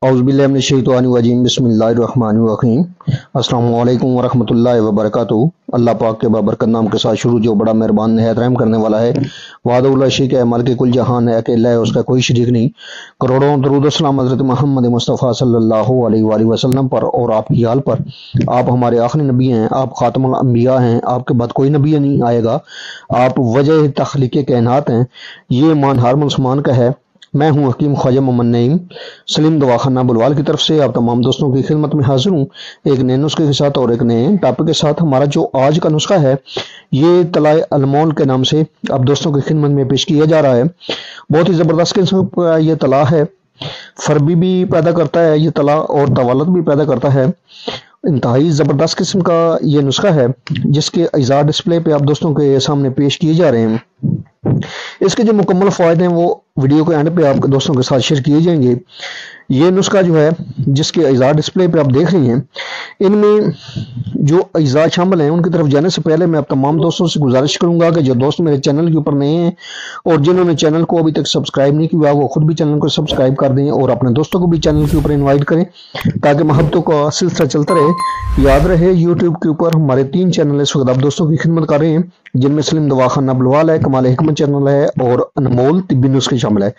औज़ुबिल्लाहिमिनश्शैतानिर्रजीम बिस्मिल्लाहिर्रहमानिर्रहीम। अस्सलामु अलैकुम वरहमतुल्लाहि वबरकातुहू। अल्लाह पाक के बाबरकत नाम के साथ शुरू, जो बड़ा मेहरबान निहायत रहम करने वाला है। वादउल्ला शरीक है, मालिक कुल जहान है, अकेला है, उसका कोई शरीक नहीं। करोड़ों दरूद सलाम हज़रत मोहम्मद मुस्तफ़ा सल्लल्लाहु अलैहि वसल्लम पर और आपकी आल पर। आप हमारे आखिरी नबी हैं, आप खातमुल अंबिया हैं, आपके बाद कोई नबी नहीं आएगा। आप वजह तख्लीक़ कायनात हैं। ये ईमान हर मुसलमान का है। मैं हूं हकीम ख्वाजा मोहम्मद नईम सलीम दवाखाना बुलवाल की तरफ से आप तमाम दोस्तों की खिदमत में हाजिर हूं, एक नए नुस्खे के साथ और एक नए टॉपिक के साथ। हमारा जो आज का नुस्खा है ये तलाए अनमोल के नाम से आप दोस्तों की खिदमत में पेश किया जा रहा है। बहुत ही ज़बरदस्त किस्म का ये तला है, फरबी भी पैदा करता है ये तला और तवालत भी पैदा करता है। इंतहाई ज़बरदस्त किस्म का ये नुस्खा है जिसके अज्जा डिस्प्ले पे आप दोस्तों के सामने पेश किए जा रहे हैं। इसके जो मुकम्मल फ़ायदे हैं वो वीडियो के एंड पे आपके दोस्तों के साथ शेयर किए जाएंगे। ये नुस्खा जो है जिसके अज्जा डिस्प्ले पे आप देख रहे हैं, इनमें जो अज्जा शामिल हैं उनकी तरफ जाने से पहले मैं आप तमाम दोस्तों से गुजारिश करूंगा कि जो दोस्त मेरे चैनल के ऊपर नए हैं और जिन्होंने चैनल को अभी तक सब्सक्राइब नहीं किया वो खुद भी चैनल को सब्सक्राइब कर दें और अपने दोस्तों को भी चैनल के ऊपर इन्वाइट करें ताकि मोहब्बतों का सिलसिला चलता रहे। याद रहे यूट्यूब के ऊपर हमारे 3 चैनल इस वक्त आप दोस्तों की खिदमत कर रहे हैं, जिनमें सलीम दवाखाना बुलवाल है, कमाल हिकमत चैनल है और अनमोल तिब्बी नुस्खे शामिल है।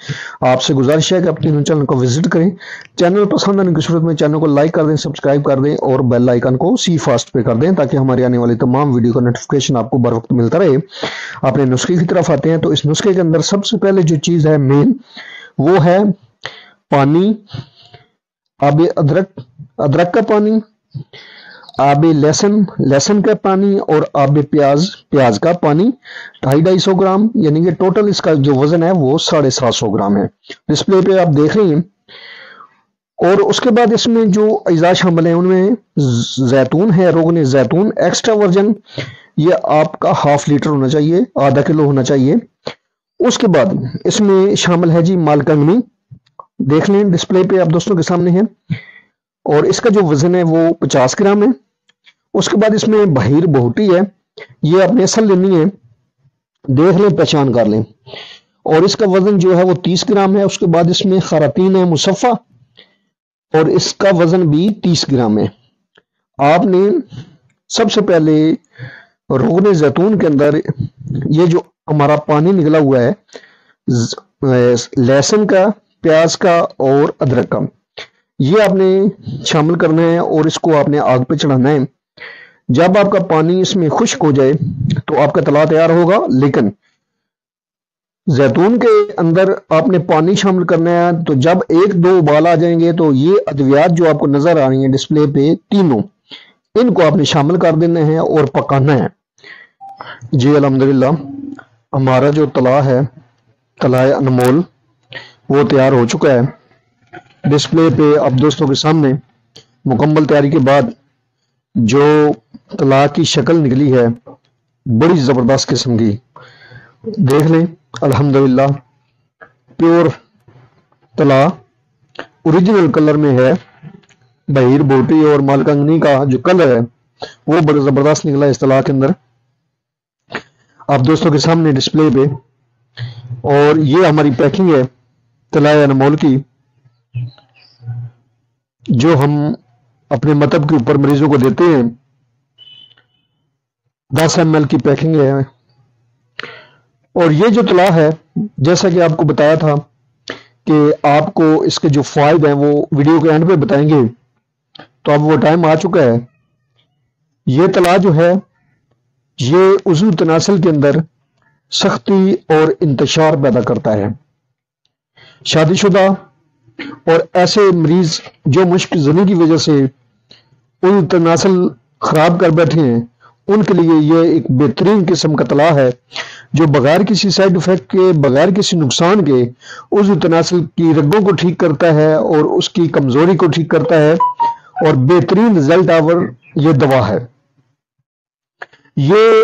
आपसे गुजारिश है कि आप तीनों चैनल को विजिट करें। चैनल पसंद आने की सूरत में चैनल को लाइक कर दें, सब्सक्राइब कर दें और बेल आइकन को सी फास्ट पे कर दें ताकि हमारी आने वाली तमाम वीडियो का नोटिफिकेशन आपको बर वक्त मिलता रहे। अपने नुस्खे की तरफ आते हैं तो इस नुस्खे के अंदर सबसे पहले जो चीज है मेन वो है पानी, आबे अदरक, अदरक का पानी, आबे लहसुन, लहसुन का पानी और आबे प्याज, प्याज का पानी 250 ग्राम, यानी कि टोटल इसका जो वजन है वो 750 ग्राम है। डिस्प्ले पे आप देख रहे हैं। और उसके बाद इसमें जो अज्जा शामिल हैं उनमें जैतून है, रोगन जैतून एक्स्ट्रा वर्जन, ये आपका 1/2 लीटर होना चाहिए, आधा किलो होना चाहिए। उसके बाद इसमें शामिल है जी मालकंगनी, देख लें डिस्प्ले पे आप दोस्तों के सामने है और इसका जो वजन है वो 50 ग्राम है। उसके बाद इसमें बहीर बोहटी है, ये अपने असल लेनी है, देख लें पहचान कर लें, और इसका वजन जो है वो 30 ग्राम है। उसके बाद इसमें खरातीन है मुसफ़ा और इसका वजन भी 30 ग्राम है। आपने सबसे पहले रोगन जैतून के अंदर ये जो हमारा पानी निकला हुआ है लहसुन का, प्याज का और अदरक का, ये आपने शामिल करना है और इसको आपने आग पे चढ़ाना है। जब आपका पानी इसमें खुश्क हो जाए तो आपका तला तैयार होगा, लेकिन जैतून के अंदर आपने पानी शामिल करना है। तो जब 1-2 उबाल आ जाएंगे तो ये अद्वियात जो आपको नजर आ रही है डिस्प्ले पे तीनों, इनको आपने शामिल कर देना है और पकाना है। जी अल्हम्दुलिल्लाह हमारा जो तला है, तलाए अनमोल, वो तैयार हो चुका है। डिस्प्ले पे आप दोस्तों के सामने मुकम्मल तैयारी के बाद जो तला की शक्ल निकली है बड़ी जबरदस्त किस्म की, देख लें अल्हम्दुलिल्लाह प्योर तला ओरिजिनल कलर में है। बहीर बोटी और मालकंगनी का जो कलर है वो बड़ा जबरदस्त निकला इस तला के अंदर आप दोस्तों के सामने डिस्प्ले पे। और ये हमारी पैकिंग है तलाए अनमोल की, जो हम अपने मतब के ऊपर मरीजों को देते हैं। 10 ml की पैकिंग है। और ये जो तला है जैसा कि आपको बताया था कि आपको इसके जो फायदे हैं वो वीडियो के एंड पे बताएंगे, तो अब वो टाइम आ चुका है। ये तला जो है ये उज़ू तनासल के अंदर सख्ती और इंतशार पैदा करता है। शादीशुदा और ऐसे मरीज जो मुश्क ज़नी की वजह से उज़ू तनासल खराब कर बैठे हैं, उनके लिए ये एक बेहतरीन किस्म का तला है जो बगैर किसी साइड इफेक्ट के, बगैर किसी नुकसान के उज़ू तनासल की रगों को ठीक करता है और उसकी कमजोरी को ठीक करता है और बेहतरीन रिजल्ट आवर ये दवा है। ये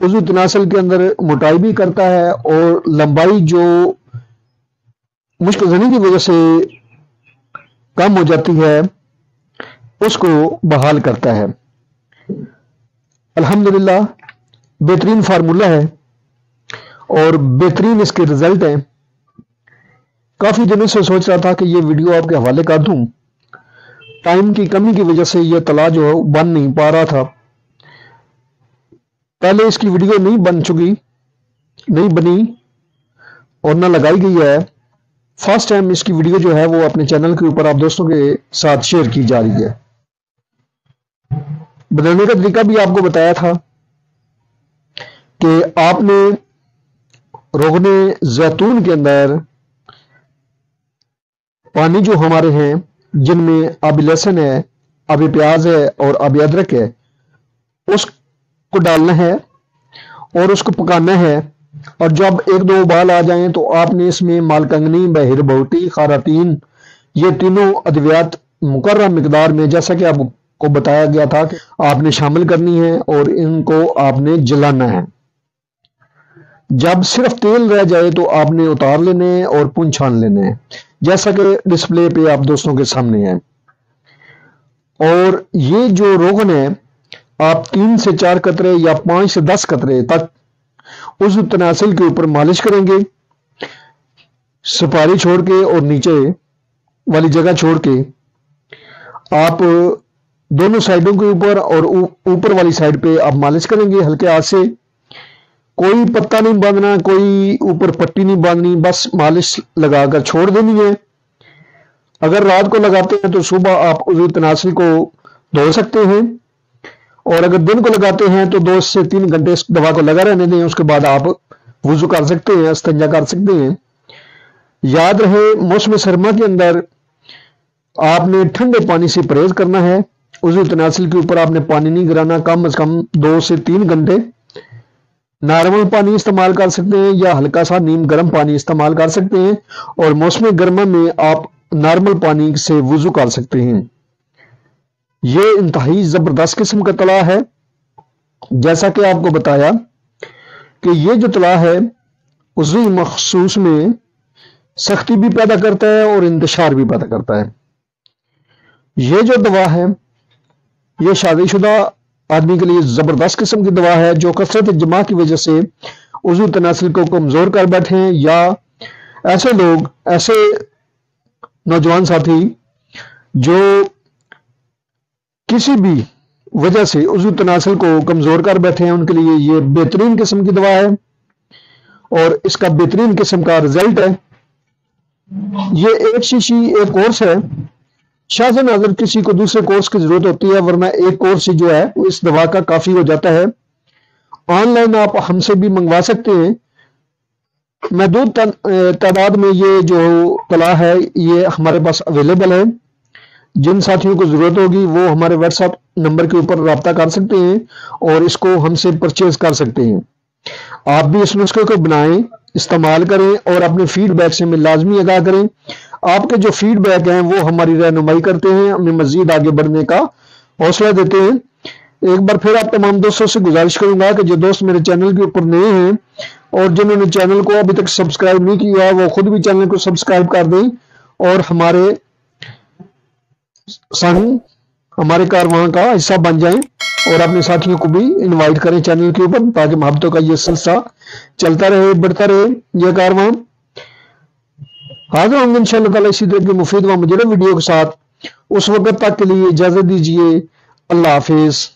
उज़ू तनासल के अंदर मोटाई भी करता है और लंबाई जो मुश्क ज़नी की वजह से कम हो जाती है उसको बहाल करता है। अल्हम्दुलिल्लाह बेहतरीन फार्मूला है और बेहतरीन इसके रिजल्ट हैं। کافی دنوں سے سوچ رہا تھا کہ یہ ویڈیو آپ کے حوالے کر دوں، ٹائم کی کمی کی وجہ سے یہ طلاع جو بن نہیں پا رہا تھا۔ پہلے اس کی ویڈیو نہیں بنی اور نہ لگائی گئی ہے۔ فرسٹ ٹائم اس کی ویڈیو جو ہے وہ اپنے چینل کے اوپر آپ دوستوں کے ساتھ شیئر کی جا رہی ہے۔ بنانے کا طریقہ بھی آپ کو بتایا تھا کہ آپ نے روغن زیتون کے اندر پانی جو ہمارے ہیں، جن میں آبی لہسن ہے، آبی پیاز ہے اور آبی ادرک ہے، اس کو ڈالنا ہے اور اس کو پکانا ہے، اور جب ایک دو ابال آ جائیں تو آپ نے اس میں مالکنگنی، بحر بوٹی، خاراتین، یہ تینوں ادویات مقررہ مقدار میں، جیسا کہ آپ کو بتایا گیا تھا کہ آپ نے شامل کرنی ہے اور ان کو آپ نے جلانا ہے۔ جب صرف تیل رہ جائے تو آپ نے اتار لینے ہیں اور پن چھان لینے ہیں، جیسا کہ ڈسپلے پہ آپ دوستوں کے سامنے ہے۔ اور یہ جو روغن ہے، آپ 3 سے 4 قطرے یا 5 سے 10 قطرے تک اس تناسل کے اوپر مالش کریں گے، سپاری چھوڑ کے اور نیچے والی جگہ چھوڑ کے آپ دونوں سائڈوں کے اوپر اور اوپر والی سائڈ پہ آپ مالش کریں گے ہلکے ہاتھ سے۔ کوئی پتہ نہیں باندھنا، کوئی اوپر پٹی نہیں باندھنی، بس مالش لگا کر چھوڑ دینی ہے۔ اگر رات کو لگاتے ہیں تو صبح آپ عضو تناسل کو دھو سکتے ہیں، اور اگر دن کو لگاتے ہیں تو 2 سے 3 گھنٹے اس دوا کو لگا رہنے دیں، اس کے بعد آپ وضو کر سکتے ہیں، استنجا کر سکتے ہیں۔ یاد رہے موسم سرما کے اندر آپ نے ٹھنڈے پانی سے پرہیز کرنا ہے، عضو تناسل کے اوپر آپ نے پانی نہیں گرانا، کم از کم 2 سے 3 گھنٹے نارمل پانی استعمال کر سکتے ہیں یا ہلکا سا نیم گرم پانی استعمال کر سکتے ہیں، اور موسم گرما میں آپ نارمل پانی سے وضو کر سکتے ہیں۔ یہ انتہائی زبردست قسم کا طلاع ہے، جیسا کہ آپ کو بتایا کہ یہ جو طلاع ہے عضو مخصوص میں سختی بھی پیدا کرتا ہے اور انتشار بھی پیدا کرتا ہے۔ یہ جو دوا ہے یہ شادی شدہ آدمی کے لیے زبردست قسم کی دوا ہے، جو کثرت جماع کی وجہ سے عضو تناسل کو کمزور کر بیٹھے ہیں، یا ایسے لوگ، ایسے نوجوان ساتھی جو کسی بھی وجہ سے عضو تناسل کو کمزور کر بیٹھے ہیں، ان کے لیے یہ بہترین قسم کی دوا ہے اور اس کا بہترین قسم کا رزلٹ ہے۔ یہ 1 شیشی ایک کورس ہے، شاہ سے ناظر کسی کو دوسرے کورس کی ضرورت ہوتی ہے، ورنہ ایک کورس جو ہے اس دوا کا کافی ہو جاتا ہے۔ آن لائن آپ ہم سے بھی منگوا سکتے ہیں، محدود تعداد میں یہ جو طلاع ہے یہ ہمارے پاس اویلیبل ہے۔ جن ساتھیوں کو ضرورت ہوگی وہ ہمارے واٹس ایپ نمبر کے اوپر رابطہ کر سکتے ہیں اور اس کو ہم سے پرچیز کر سکتے ہیں۔ آپ بھی اس نسخے کو بنائیں، استعمال کریں اور اپنے فیڈ بیک سے ہمیں لازمی آگاہ کریں۔ آپ کے جو فیڈ بیک ہیں وہ ہماری رہنمائی کرتے ہیں، ہمیں مزید آگے بڑھنے کا حوصلہ دیتے ہیں۔ ایک بار پھر آپ تمام دوستوں سے گزارش کروں گا کہ جو دوست میرے چینل کے اوپر نئے ہیں اور جنہوں نے چینل کو ابھی تک سبسکرائب نہیں کیا ہے، وہ خود بھی چینل کو سبسکرائب کر دیں اور ہمارے سنگ، ہمارے کارواں کا حصہ بن جائیں، اور اپنے ساتھیوں کو بھی انوائٹ کریں چینل کے اوپر، تاکہ محبتوں کا یہ سلسلہ چلتا رہے، بڑھتا رہے یہ کارواں۔ حاضر ہوں گے انشاءاللہ تعالی اسی طرح کی مفید و مجرب ویڈیو کے ساتھ۔ اس وقت تک کے لیے اجازت دیجیے، اللہ حافظ۔